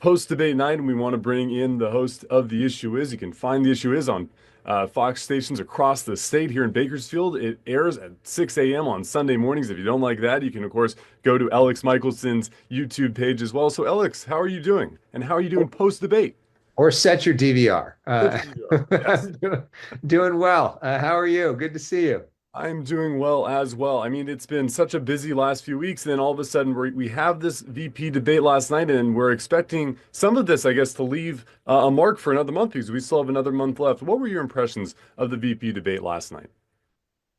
post-debate night, and we want to bring in the host of The Issue Is. You can find The Issue Is on Fox stations across the state here in Bakersfield. It airs at 6 a.m. on Sunday mornings. If you don't like that, you can, of course, go to Elex Michaelson's YouTube page as well. So, Elex, how are you doing? And how are you doing post-debate? Or set your DVR. Such a DVR. Yes. I'm doing well. How are you? Good to see you. I'm doing well as well. I mean, it's been such a busy last few weeks, and then all of a sudden we have this VP debate last night, and we're expecting some of this, I guess, to leave a mark for another month because we still have another month left. What were your impressions of the VP debate last night?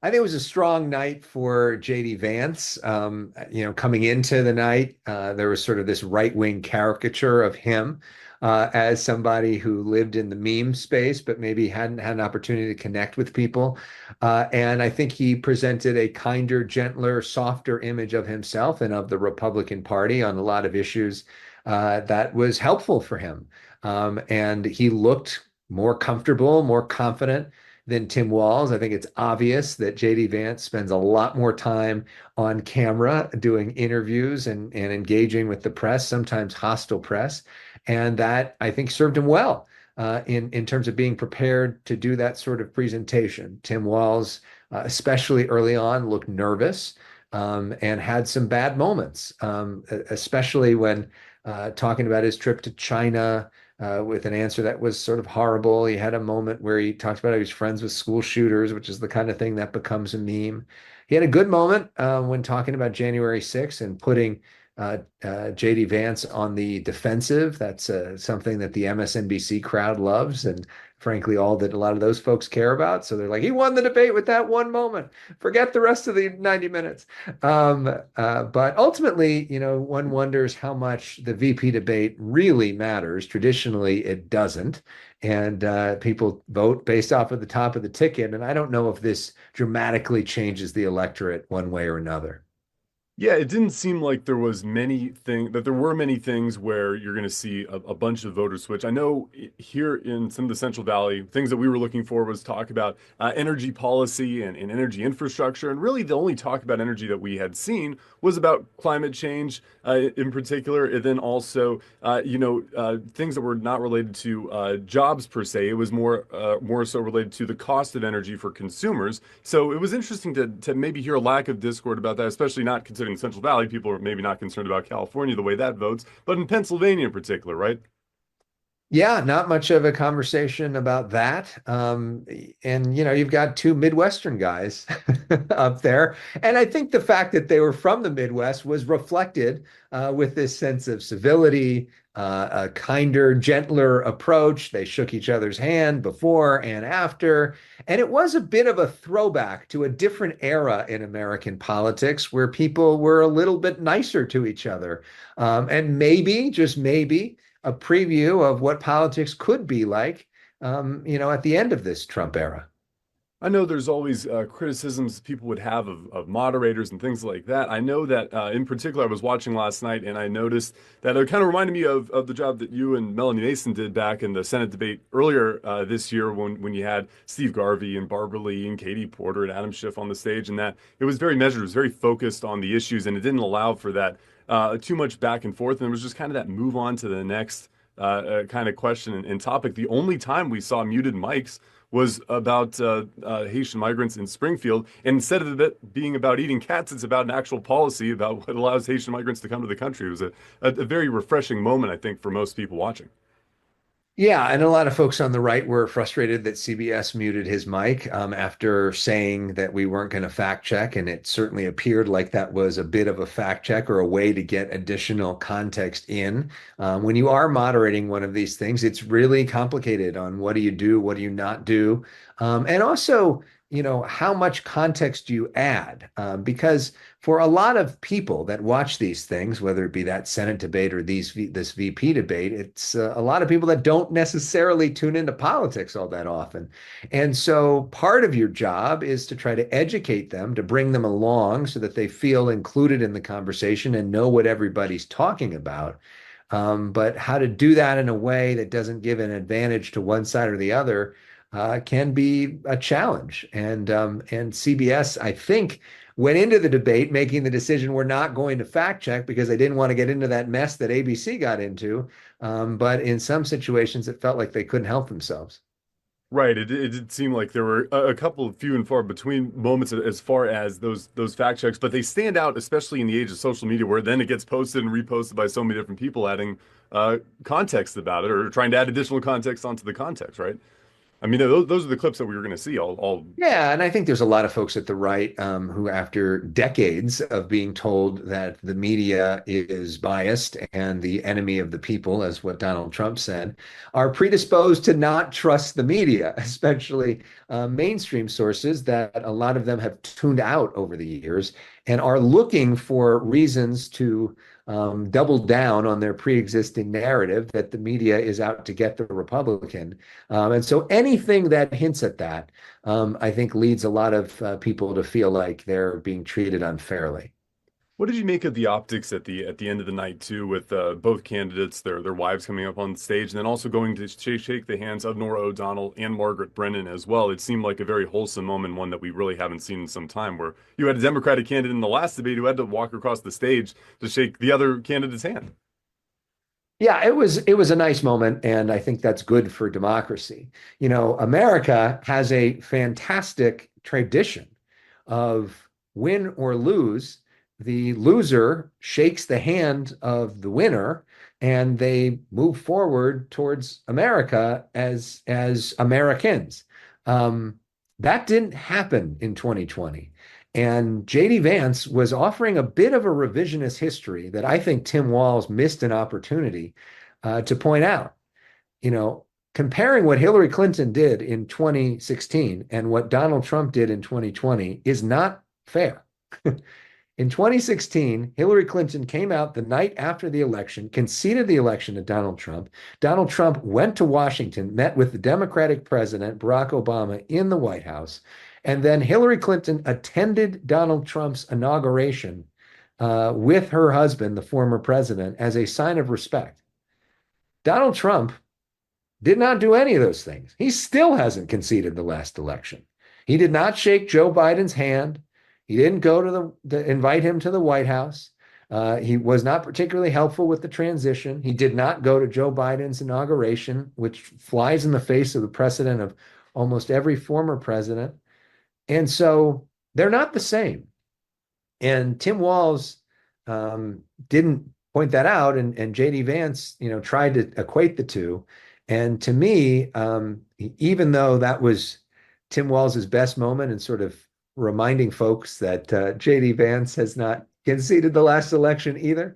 I think it was a strong night for JD Vance. Coming into the night, there was sort of this right-wing caricature of him as somebody who lived in the meme space, but maybe hadn't had an opportunity to connect with people. And I think he presented a kinder, gentler, softer image of himself and of the Republican Party on a lot of issues that was helpful for him. And he looked more comfortable, more confident than Tim Walz. I think it's obvious that JD Vance spends a lot more time on camera doing interviews and engaging with the press, sometimes hostile press. And that I think served him well in terms of being prepared to do that sort of presentation. Tim Walz, especially early on, looked nervous and had some bad moments, especially when talking about his trip to China with an answer that was sort of horrible. He had a moment where he talked about how he's friends with school shooters, which is the kind of thing that becomes a meme. He had a good moment when talking about January 6th and putting JD Vance on the defensive. That's something that the MSNBC crowd loves, and frankly, all that a lot of those folks care about. So they're like, he won the debate with that one moment. Forget the rest of the 90 minutes. But ultimately, one wonders how much the VP debate really matters. Traditionally, it doesn't. And people vote based off of the top of the ticket. And I don't know if this dramatically changes the electorate one way or another. Yeah, it didn't seem like there were many things where you're going to see a bunch of voters switch. I know here in some of the Central Valley, things that we were looking for was talk about energy policy and energy infrastructure. And really the only talk about energy that we had seen was about climate change in particular. And then also, things that were not related to jobs per se. It was more so related to the cost of energy for consumers. So it was interesting to maybe hear a lack of discord about that, especially not considering Central Valley. People are maybe not concerned about California the way that votes, but in Pennsylvania in particular, right? Yeah, not much of a conversation about that. You've got two Midwestern guys up there. And I think the fact that they were from the Midwest was reflected with this sense of civility, a kinder, gentler approach. They shook each other's hand before and after. And it was a bit of a throwback to a different era in American politics where people were a little bit nicer to each other. And maybe, just maybe, a preview of what politics could be like, at the end of this Trump era. I know there's always criticisms people would have of moderators and things like that. I know that in particular, I was watching last night and I noticed that it kind of reminded me of the job that you and Melanie Mason did back in the Senate debate earlier this year when you had Steve Garvey and Barbara Lee and Katie Porter and Adam Schiff on the stage, and that it was very measured, it was very focused on the issues, and it didn't allow for that too much back and forth. And it was just kind of that move on to the next kind of question and topic. The only time we saw muted mics was about Haitian migrants in Springfield. And instead of it being about eating cats, it's about an actual policy about what allows Haitian migrants to come to the country. It was a very refreshing moment, I think, for most people watching. Yeah, and a lot of folks on the right were frustrated that CBS muted his mic after saying that we weren't going to fact check, and it certainly appeared like that was a bit of a fact check or a way to get additional context in. When you are moderating one of these things, it's really complicated on what do you do, what do you not do, and also, how much context do you add? Because for a lot of people that watch these things, whether it be that Senate debate or this VP debate, it's a lot of people that don't necessarily tune into politics all that often. And so part of your job is to try to educate them, to bring them along so that they feel included in the conversation and know what everybody's talking about. But how to do that in a way that doesn't give an advantage to one side or the other can be a challenge. And CBS, I think, went into the debate making the decision we're not going to fact check because they didn't want to get into that mess that ABC got into. But in some situations, it felt like they couldn't help themselves. Right. It did seem like there were a couple of few and far between moments as far as those fact checks, but they stand out, especially in the age of social media, where then it gets posted and reposted by so many different people, adding context about it or trying to add additional context onto the context. Right. I mean, those are the clips that we were going to see. All Yeah, and I think there's a lot of folks at the right who, after decades of being told that the media is biased and the enemy of the people, as what Donald Trump said, are predisposed to not trust the media, especially mainstream sources that a lot of them have tuned out over the years and are looking for reasons to double down on their pre-existing narrative that the media is out to get the Republican. And so anything that hints at that I think leads a lot of people to feel like they're being treated unfairly. what did you make of the optics at the end of the night too, with both candidates, their wives coming up on stage, and then also going to shake the hands of Nora O'Donnell and Margaret Brennan as well? It seemed like a very wholesome moment, one that we really haven't seen in some time, where you had a Democratic candidate in the last debate who had to walk across the stage to shake the other candidate's hand. Yeah, it was a nice moment, and I think that's good for democracy. You know, America has a fantastic tradition of win or lose. The loser shakes the hand of the winner, and they move forward towards America as Americans. Um, that didn't happen in 2020. And JD Vance was offering a bit of a revisionist history that I think Tim Walz missed an opportunity to point out. You know, comparing what Hillary Clinton did in 2016 and what Donald Trump did in 2020 is not fair. In 2016, Hillary Clinton came out the night after the election, conceded the election to Donald Trump. Donald Trump went to Washington, met with the Democratic president, Barack Obama, in the White House. And then Hillary Clinton attended Donald Trump's inauguration with her husband, the former president, as a sign of respect. Donald Trump did not do any of those things. He still hasn't conceded the last election. He did not shake Joe Biden's hand. He didn't go to invite him to the White House. He was not particularly helpful with the transition. He did not go to Joe Biden's inauguration, which flies in the face of the precedent of almost every former president. And so they're not the same. And Tim Walz didn't point that out, and JD Vance, you know, tried to equate the two. And to me, even though that was Tim Walz's best moment and sort of reminding folks that JD Vance has not conceded the last election either,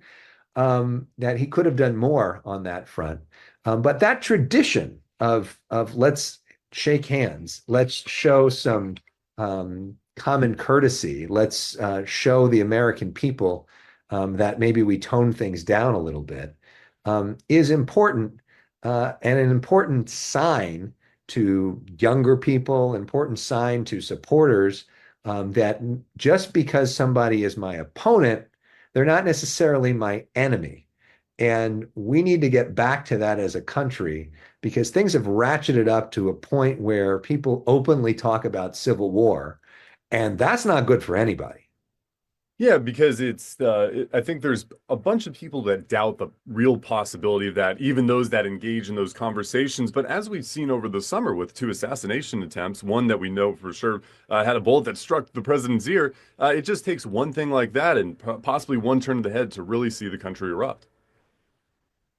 that he could have done more on that front. But that tradition of let's shake hands, let's show some common courtesy, let's show the American people that maybe we tone things down a little bit, is important and an important sign to younger people, important sign to supporters that just because somebody is my opponent, they're not necessarily my enemy. And we need to get back to that as a country because things have ratcheted up to a point where people openly talk about civil war, and that's not good for anybody. Yeah, because I think there's a bunch of people that doubt the real possibility of that, even those that engage in those conversations. But as we've seen over the summer with two assassination attempts, one that we know for sure had a bullet that struck the president's ear, it just takes one thing like that and possibly one turn of the head to really see the country erupt.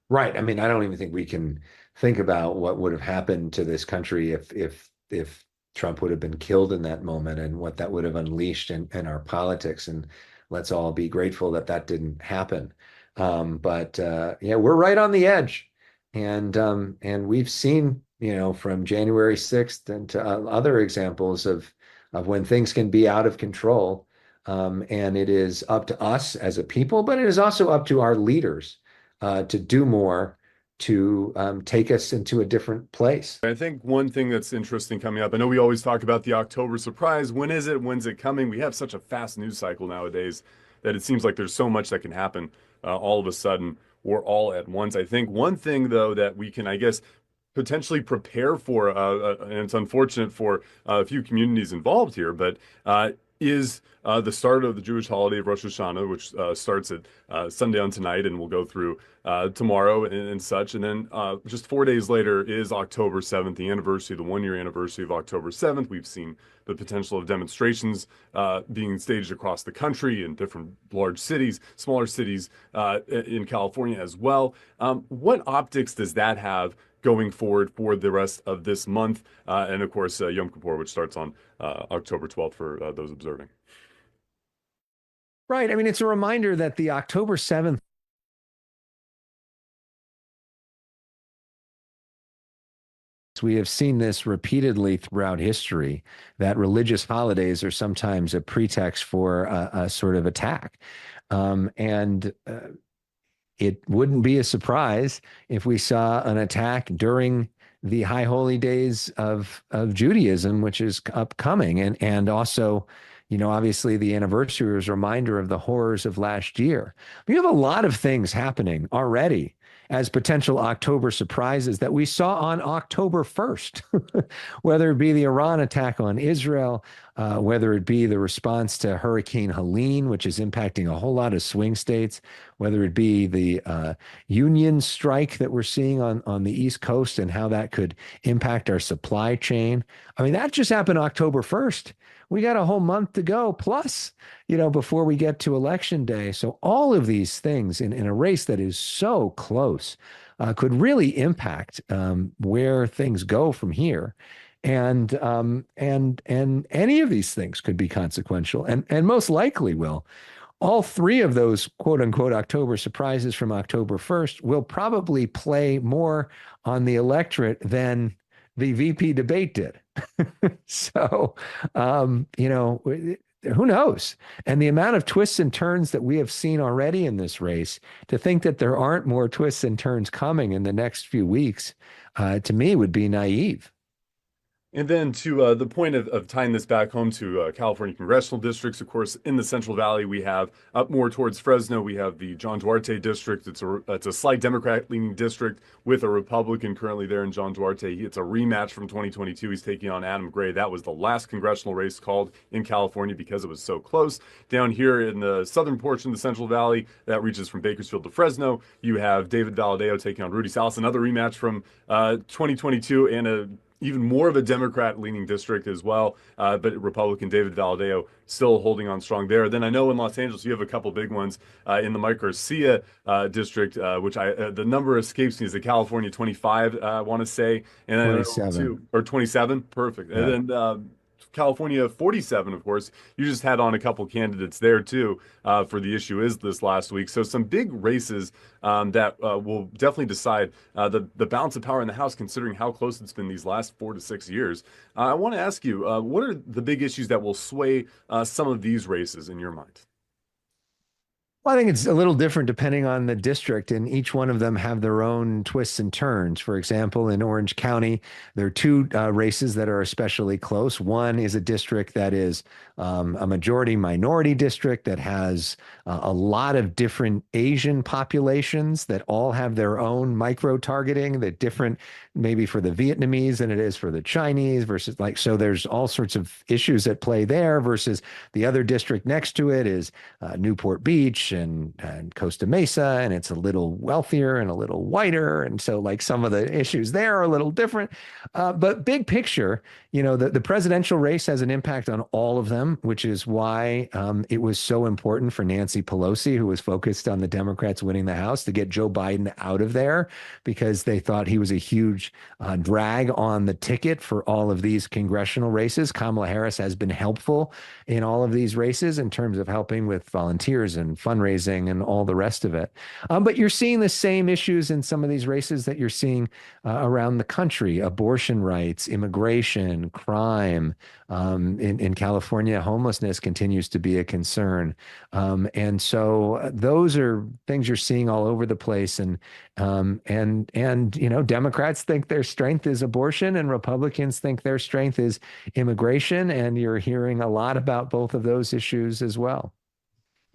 Right. I mean, I don't even think we can think about what would have happened to this country if Trump would have been killed in that moment and what that would have unleashed in our politics. And let's all be grateful that that didn't happen. But yeah, we're right on the edge, and we've seen, you know, from January 6th and to other examples of when things can be out of control. And it is up to us as a people, but it is also up to our leaders to do more to take us into a different place. I think one thing that's interesting coming up, I know we always talk about the October surprise. When is it? When's it coming? We have such a fast news cycle nowadays that it seems like there's so much that can happen all of a sudden or all at once. I think one thing, though, that we can, I guess, potentially prepare for, and it's unfortunate for a few communities involved here, but is the start of the Jewish holiday of Rosh Hashanah, which starts at sundown tonight and will go through tomorrow and such. And then just 4 days later is October 7th, the anniversary, the 1 year anniversary of October 7th. We've seen the potential of demonstrations being staged across the country in different large cities, smaller cities in California as well. What optics does that have going forward for the rest of this month? And of course, Yom Kippur, which starts on October 12th for those observing. Right. I mean, it's a reminder that the October 7th, we have seen this repeatedly throughout history, that religious holidays are sometimes a pretext for a sort of attack. And it wouldn't be a surprise if we saw an attack during the high holy days of Judaism, which is upcoming. And also, obviously the anniversary is a reminder of the horrors of last year. We have a lot of things happening already as potential October surprises that we saw on October 1st, whether it be the Iran attack on Israel, whether it be the response to Hurricane Helene, which is impacting a whole lot of swing states, whether it be the union strike that we're seeing on the East Coast and how that could impact our supply chain. I mean, that just happened October 1st. We got a whole month to go plus, before we get to election day. So all of these things in a race that is so close could really impact where things go from here. And any of these things could be consequential and most likely will. All three of those quote unquote October surprises from October 1st will probably play more on the electorate than the VP debate did. So, who knows? And the amount of twists and turns that we have seen already in this race, to think that there aren't more twists and turns coming in the next few weeks, to me would be naive. And then to the point of tying this back home to California congressional districts, of course, in the Central Valley, we have up more towards Fresno, we have the John Duarte district. It's a slight Democrat-leaning district with a Republican currently there in John Duarte. It's a rematch from 2022. He's taking on Adam Gray. That was the last congressional race called in California because it was so close. Down here in the southern portion of the Central Valley, that reaches from Bakersfield to Fresno, you have David Valadao taking on Rudy Salas, another rematch from 2022 and even more of a Democrat-leaning district as well, but Republican David Valadao still holding on strong there. Then I know in Los Angeles you have a couple big ones in the Mike Garcia district, which the number escapes me is the California 25, I want to say, and 27 or 27, perfect, yeah. And then California 47, of course. You just had on a couple candidates there too for the issue is this last week. So some big races that will definitely decide the balance of power in the House, considering how close it's been these last 4 to 6 years. I want to ask you, what are the big issues that will sway some of these races in your mind? Well, I think it's a little different depending on the district, and each one of them have their own twists and turns. For example, in Orange County, there are two races that are especially close. One is a district that is a majority minority district that has a lot of different Asian populations that all have their own micro targeting, that different maybe for the Vietnamese than it is for the Chinese versus so there's all sorts of issues at play there versus the other district next to it is Newport Beach and Costa Mesa, and it's a little wealthier and a little whiter. And so some of the issues there are a little different. But big picture, the presidential race has an impact on all of them, which is why it was so important for Nancy Pelosi, who was focused on the Democrats winning the House, to get Joe Biden out of there because they thought he was a huge drag on the ticket for all of these congressional races. Kamala Harris has been helpful in all of these races in terms of helping with volunteers and fundraising and all the rest of it. But you're seeing the same issues in some of these races that you're seeing around the country: abortion rights, immigration, crime. In California, homelessness continues to be a concern. And so those are things you're seeing all over the place. And Democrats think their strength is abortion and Republicans think their strength is immigration. And you're hearing a lot about both of those issues as well.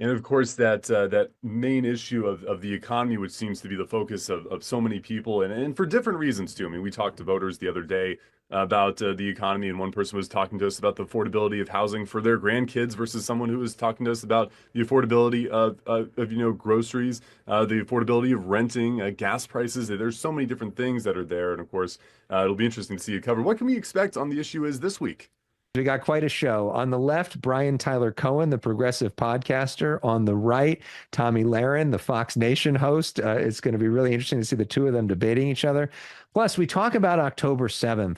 And of course, that main issue of the economy, which seems to be the focus of so many people, and for different reasons too. I mean, we talked to voters the other day about the economy, and one person was talking to us about the affordability of housing for their grandkids versus someone who was talking to us about the affordability of groceries, the affordability of renting, gas prices. There's so many different things that are there, and of course, it'll be interesting to see you cover. What can we expect on the issue is this week? We got quite a show. On the left, Brian Tyler Cohen, the progressive podcaster. On the right, Tommy Lahren, the Fox Nation host. It's going to be really interesting to see the two of them debating each other. Plus, we talk about October 7th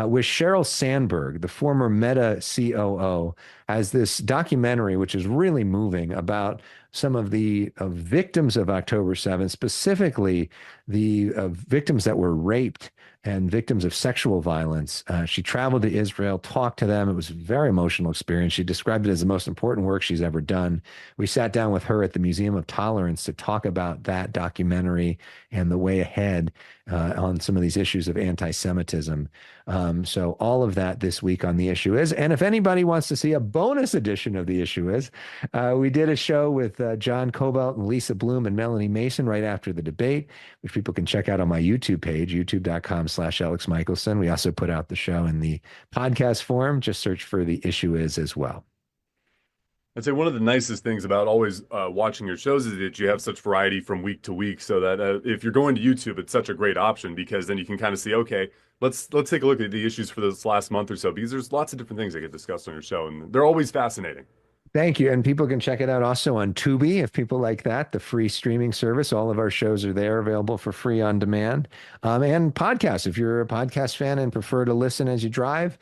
with Sheryl Sandberg, the former Meta COO, has this documentary, which is really moving, about some of the victims of October 7th, specifically the victims that were raped and victims of sexual violence. She traveled to Israel, talked to them. It was a very emotional experience. She described it as the most important work she's ever done. We sat down with her at the Museum of Tolerance to talk about that documentary and the way ahead on some of these issues of anti-Semitism. So all of that this week on The Issue Is. And if anybody wants to see a bonus edition of The Issue Is, we did a show with John Cobalt and Lisa Bloom and Melanie Mason right after the debate, which people can check out on my YouTube page, youtube.com/Elex Michaelson. We also put out the show in the podcast form. Just search for The Issue Is as well. I'd say one of the nicest things about always watching your shows is that you have such variety from week to week, so that if you're going to YouTube, it's such a great option because then you can kind of see, okay, let's take a look at the issues for this last month or so, because there's lots of different things that get discussed on your show, and they're always fascinating. Thank you. And people can check it out also on Tubi if people like that, the free streaming service. All of our shows are there available for free on demand. And podcasts. If you're a podcast fan and prefer to listen as you drive,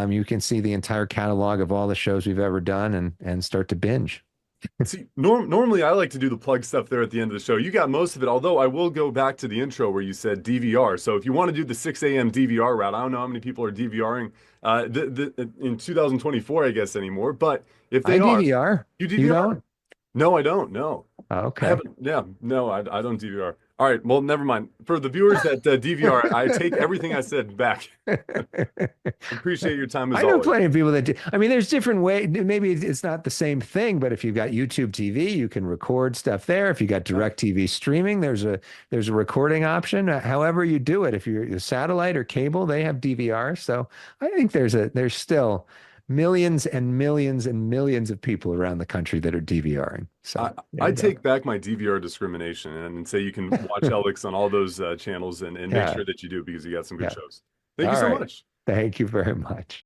you can see the entire catalog of all the shows we've ever done and start to binge. See, normally I like to do the plug stuff there at the end of the show. You got most of it, although I will go back to the intro where you said DVR. So if you want to do the 6 a.m. DVR route, I don't know how many people are DVRing in 2024, I guess, anymore. But if they are, DVR. You DVR? You don't? No, I don't. No. Okay. I don't DVR. All right, well, never mind. For the viewers that DVR, I take everything I said back. Appreciate your time as I know always. plenty of people that do. I mean, there's different ways. Maybe it's not the same thing, but if you've got YouTube TV, you can record stuff there. If you got direct TV streaming, there's a recording option. However you do it, if you're satellite or cable, they have DVR. So I think there's still millions and millions and millions of people around the country that are DVRing. So I take back my DVR discrimination and say you can watch Elex on all those channels and make sure that you do because you got some good shows. Thank you so much. Thank you very much.